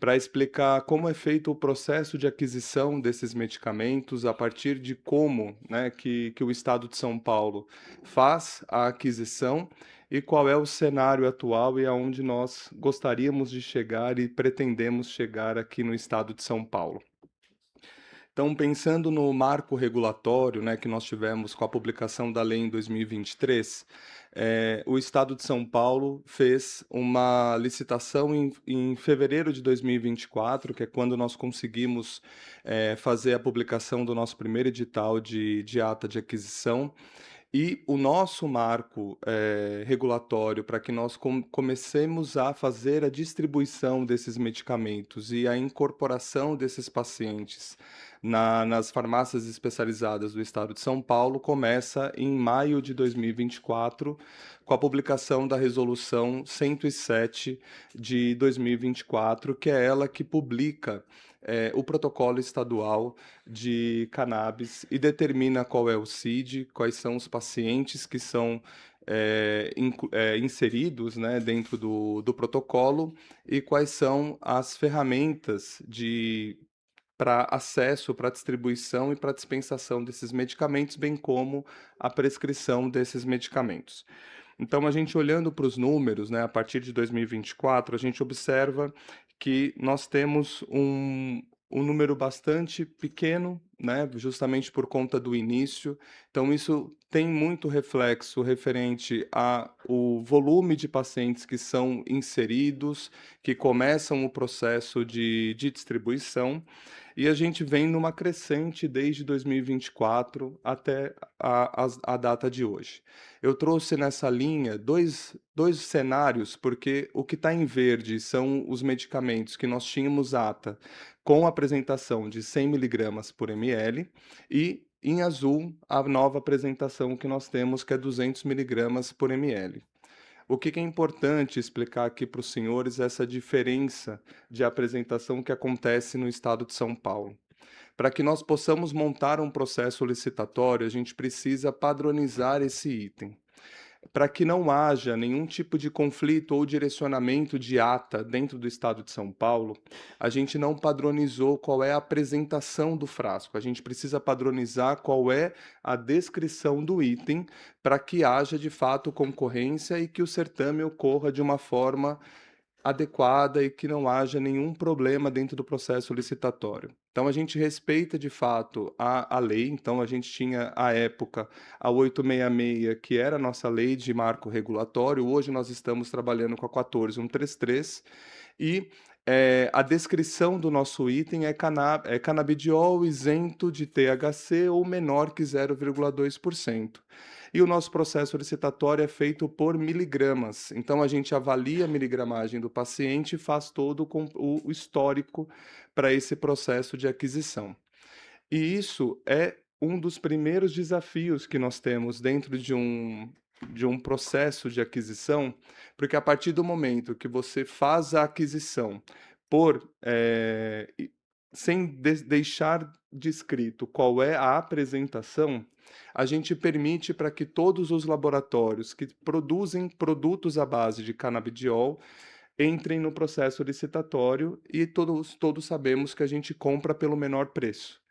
para explicar como é feito o processo de aquisição desses medicamentos, a partir de como, né, que o Estado de São Paulo faz a aquisição e qual é o cenário atual e aonde nós gostaríamos de chegar e pretendemos chegar aqui no Estado de São Paulo. Então, pensando no marco regulatório, né, que nós tivemos com a publicação da lei em 2023, o Estado de São Paulo fez uma licitação em fevereiro de 2024, que é quando nós conseguimos fazer a publicação do nosso primeiro edital de ata de aquisição. E o nosso marco, regulatório para que nós comecemos a fazer a distribuição desses medicamentos e a incorporação desses pacientes nas farmácias especializadas do estado de São Paulo começa em maio de 2024, com a publicação da Resolução 107 de 2024, que é ela que publica o protocolo estadual de cannabis e determina qual é o CID, quais são os pacientes que são inseridos, né, dentro do protocolo e quais são as ferramentas para acesso, para distribuição e para dispensação desses medicamentos, bem como a prescrição desses medicamentos. Então, a gente olhando para os números, né, a partir de 2024, a gente observa que nós temos um número bastante pequeno, né, justamente por conta do início. Então, isso tem muito reflexo referente ao volume de pacientes que são inseridos, que começam o processo de distribuição, e a gente vem numa crescente desde 2024 até a data de hoje. Eu trouxe nessa linha dois cenários, porque o que está em verde são os medicamentos que nós tínhamos ata com apresentação de 100 miligramas por ml e em azul a nova apresentação que nós temos, que é 200 miligramas por ml. O que é importante explicar aqui para os senhores é essa diferença de apresentação que acontece no estado de São Paulo. Para que nós possamos montar um processo licitatório, a gente precisa padronizar esse item. Para que não haja nenhum tipo de conflito ou direcionamento de ata dentro do estado de São Paulo, a gente não padronizou qual é a apresentação do frasco. A gente precisa padronizar qual é a descrição do item para que haja de fato concorrência e que o certame ocorra de uma forma adequada e que não haja nenhum problema dentro do processo licitatório. Então, a gente respeita de fato a lei. Então, a gente tinha, à época, a 866, que era a nossa lei de marco regulatório. Hoje, nós estamos trabalhando com a 14133 e a descrição do nosso item é canabidiol isento de THC ou menor que 0,2%. E o nosso processo licitatório é feito por miligramas. Então, a gente avalia a miligramagem do paciente e faz todo o histórico para esse processo de aquisição. E isso é um dos primeiros desafios que nós temos dentro de um processo de aquisição, porque a partir do momento que você faz a aquisição por, sem deixar descrito qual é a apresentação, a gente permite para que todos os laboratórios que produzem produtos à base de canabidiol entrem no processo licitatório e todos sabemos que a gente compra pelo menor preço.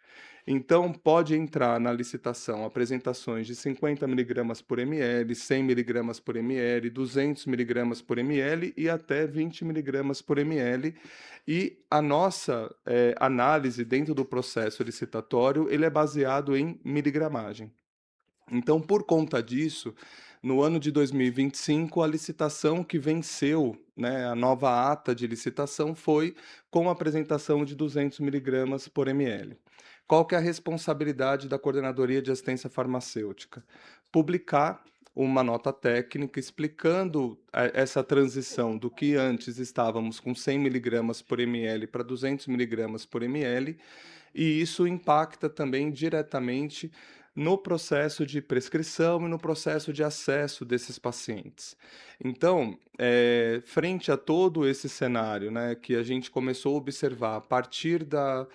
Então, pode entrar na licitação apresentações de 50 miligramas por ml, 100 miligramas por ml, 200 miligramas por ml e até 20 miligramas por ml. E a nossa análise dentro do processo licitatório, ele é baseado em miligramagem. Então, por conta disso, no ano de 2025, a licitação que venceu, né, a nova ata de licitação foi com a apresentação de 200 miligramas por ml. Qual que é a responsabilidade da Coordenadoria de Assistência Farmacêutica? Publicar uma nota técnica explicando essa transição do que antes estávamos com 100 miligramas por ml para 200 miligramas por ml, e isso impacta também diretamente no processo de prescrição e no processo de acesso desses pacientes. Então, frente a todo esse cenário, né, que a gente começou a observar a partir da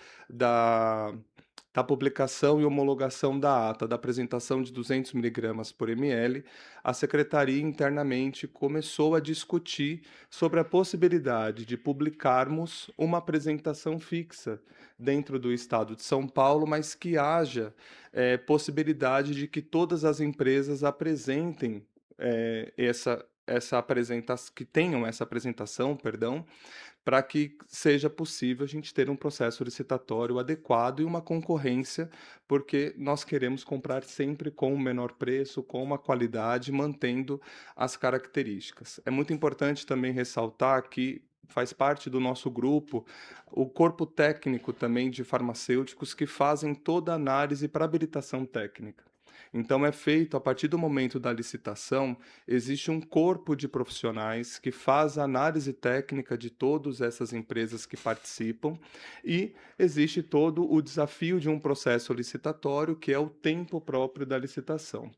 da publicação e homologação da ata da apresentação de 200 miligramas por ml, a secretaria internamente começou a discutir sobre a possibilidade de publicarmos uma apresentação fixa dentro do estado de São Paulo, mas que haja possibilidade de que todas as empresas apresentem essa apresentação, que tenham essa apresentação, perdão, para que seja possível a gente ter um processo licitatório adequado e uma concorrência, porque nós queremos comprar sempre com o menor preço, com uma qualidade, mantendo as características. É muito importante também ressaltar que faz parte do nosso grupo o corpo técnico também de farmacêuticos que fazem toda a análise para habilitação técnica. Então é feito a partir do momento da licitação, existe um corpo de profissionais que faz a análise técnica de todas essas empresas que participam e existe todo o desafio de um processo licitatório, que é o tempo próprio da licitação.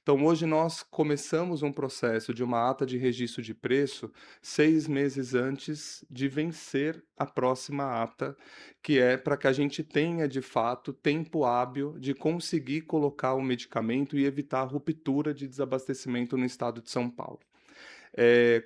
Então, hoje nós começamos um processo de uma ata de registro de preço 6 meses antes de vencer a próxima ata, que é para que a gente tenha, de fato, tempo hábil de conseguir colocar o medicamento e evitar a ruptura de desabastecimento no estado de São Paulo.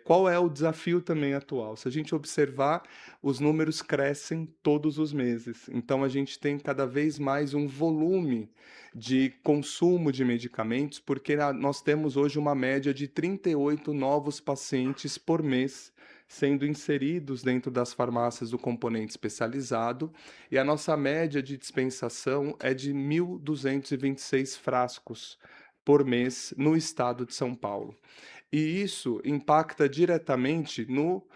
Qual é o desafio também atual? Se a gente observar, os números crescem todos os meses, então a gente tem cada vez mais um volume de consumo de medicamentos, porque nós temos hoje uma média de 38 novos pacientes por mês sendo inseridos dentro das farmácias do componente especializado, e a nossa média de dispensação é de 1.226 frascos por mês no estado de São Paulo. E isso impacta diretamente no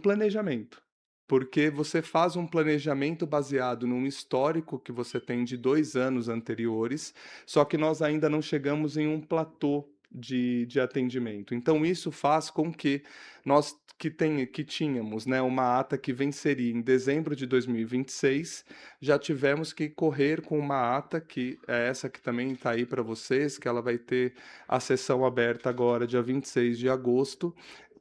planejamento, porque você faz um planejamento baseado num histórico que você tem de 2 anos anteriores, só que nós ainda não chegamos em um platô de atendimento. Então isso faz com que nós que tínhamos, né, uma ata que venceria em dezembro de 2026, já tivemos que correr com uma ata que é essa que também está aí para vocês, que ela vai ter a sessão aberta agora dia 26 de agosto,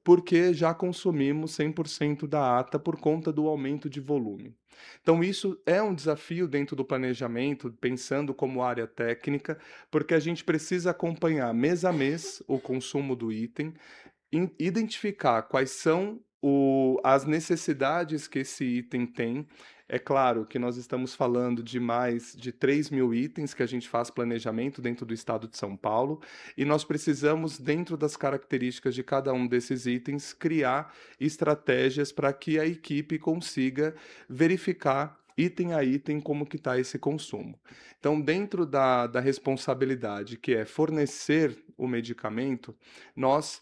porque já consumimos 100% da ata por conta do aumento de volume. Então, isso é um desafio dentro do planejamento, pensando como área técnica, porque a gente precisa acompanhar mês a mês o consumo do item, identificar quais são as necessidades que esse item tem. É claro que nós estamos falando de mais de 3.000 itens que a gente faz planejamento dentro do estado de São Paulo, e nós precisamos, dentro das características de cada um desses itens, criar estratégias para que a equipe consiga verificar item a item como que está esse consumo. Então, dentro da responsabilidade que é fornecer o medicamento, nós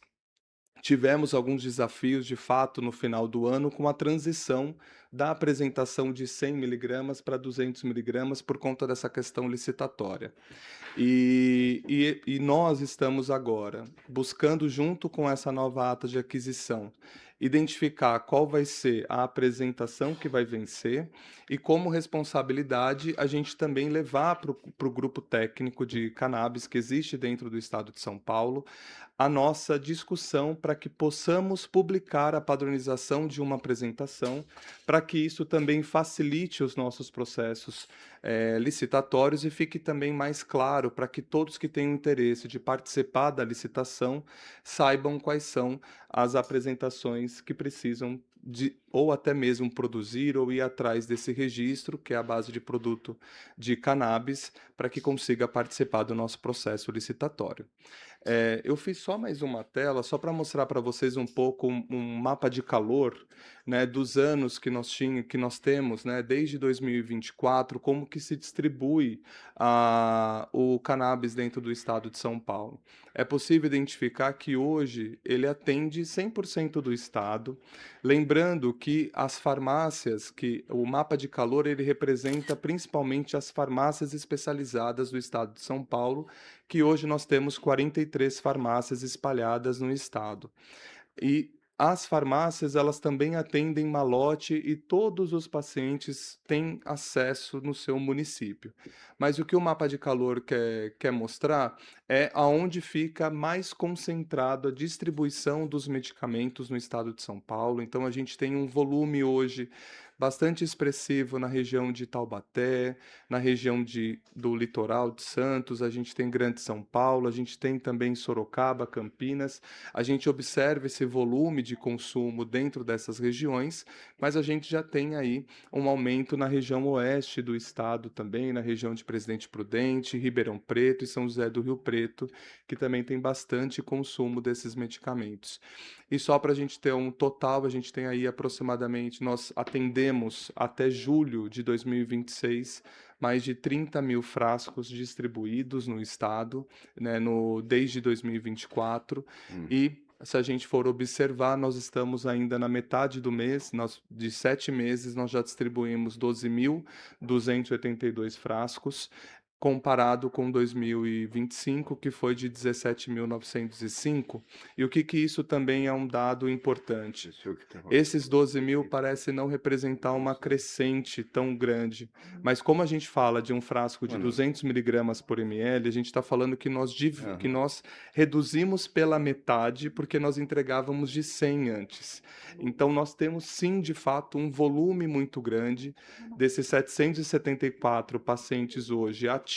tivemos alguns desafios, de fato, no final do ano, com a transição da apresentação de 100 miligramas para 200 miligramas por conta dessa questão licitatória. E nós estamos agora buscando, junto com essa nova ata de aquisição, identificar qual vai ser a apresentação que vai vencer e, como responsabilidade, a gente também levar para o grupo técnico de cannabis que existe dentro do estado de São Paulo a nossa discussão para que possamos publicar a padronização de uma apresentação, para que isso também facilite os nossos processos licitatórios e fique também mais claro para que todos que tenham interesse de participar da licitação saibam quais são as apresentações que precisam de, ou até mesmo produzir ou ir atrás desse registro, que é a base de produto de cannabis, para que consiga participar do nosso processo licitatório. Eu fiz só mais uma tela, só para mostrar para vocês um pouco um mapa de calor, né, dos anos que nós temos, né, desde 2024, como que se distribui o cannabis dentro do estado de São Paulo. É possível identificar que hoje ele atende 100% do estado, lembrando que as farmácias, que o mapa de calor ele representa principalmente as farmácias especializadas do estado de São Paulo, que hoje nós temos 43 farmácias espalhadas no estado. E as farmácias, elas também atendem malote e todos os pacientes têm acesso no seu município. Mas o que o mapa de calor quer mostrar é aonde fica mais concentrado a distribuição dos medicamentos no estado de São Paulo. Então, a gente tem um volume hoje bastante expressivo na região de Taubaté, na região do litoral de Santos, a gente tem Grande São Paulo, a gente tem também Sorocaba, Campinas. A gente observa esse volume de consumo dentro dessas regiões, mas a gente já tem aí um aumento na região oeste do estado também, na região de Presidente Prudente, Ribeirão Preto e São José do Rio Preto, que também tem bastante consumo desses medicamentos. E só para a gente ter um total, a gente tem aí aproximadamente, nós atendemos até julho de 2026 mais de 30.000 frascos distribuídos no estado, né, desde 2024, e se a gente for observar, nós estamos ainda na metade do mês, de 7 meses, nós já distribuímos 12.282 frascos, comparado com 2025, que foi de 17.905. E o que isso também é um dado importante? Esses 12.000 parecem não representar uma crescente tão grande, mas como a gente fala de um frasco de 200 miligramas por ml, a gente está falando que nós reduzimos pela metade porque nós entregávamos de 100 antes. Então, nós temos sim, de fato, um volume muito grande desses 774 pacientes hoje ativos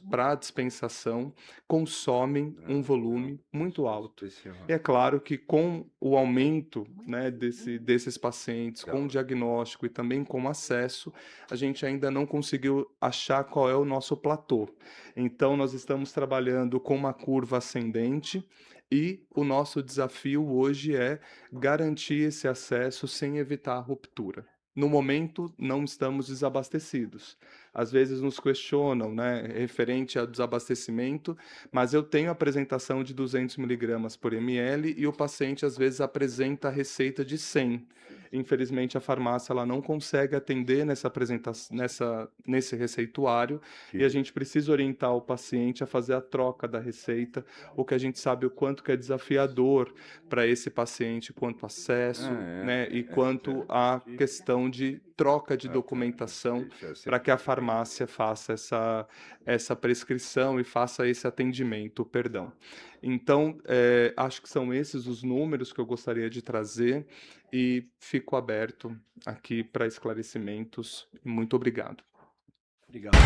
para dispensação, consomem um volume muito alto. E é claro que com o aumento, né, desses pacientes, com diagnóstico e também com acesso, a gente ainda não conseguiu achar qual é o nosso platô. Então, nós estamos trabalhando com uma curva ascendente e o nosso desafio hoje é garantir esse acesso sem evitar a ruptura. No momento, não estamos desabastecidos. Às vezes nos questionam, né, referente ao desabastecimento, mas eu tenho apresentação de 200 miligramas por ml e o paciente às vezes apresenta a receita de 100. Infelizmente, a farmácia ela não consegue atender nesse receituário e a gente precisa orientar o paciente a fazer a troca da receita, o que a gente sabe o quanto que é desafiador para esse paciente quanto acesso, né, e quanto a questão de troca de documentação para que a farmácia faça essa prescrição e faça esse atendimento, perdão. Então, acho que são esses os números que eu gostaria de trazer e fico aberto aqui para esclarecimentos. Muito obrigado. Obrigado.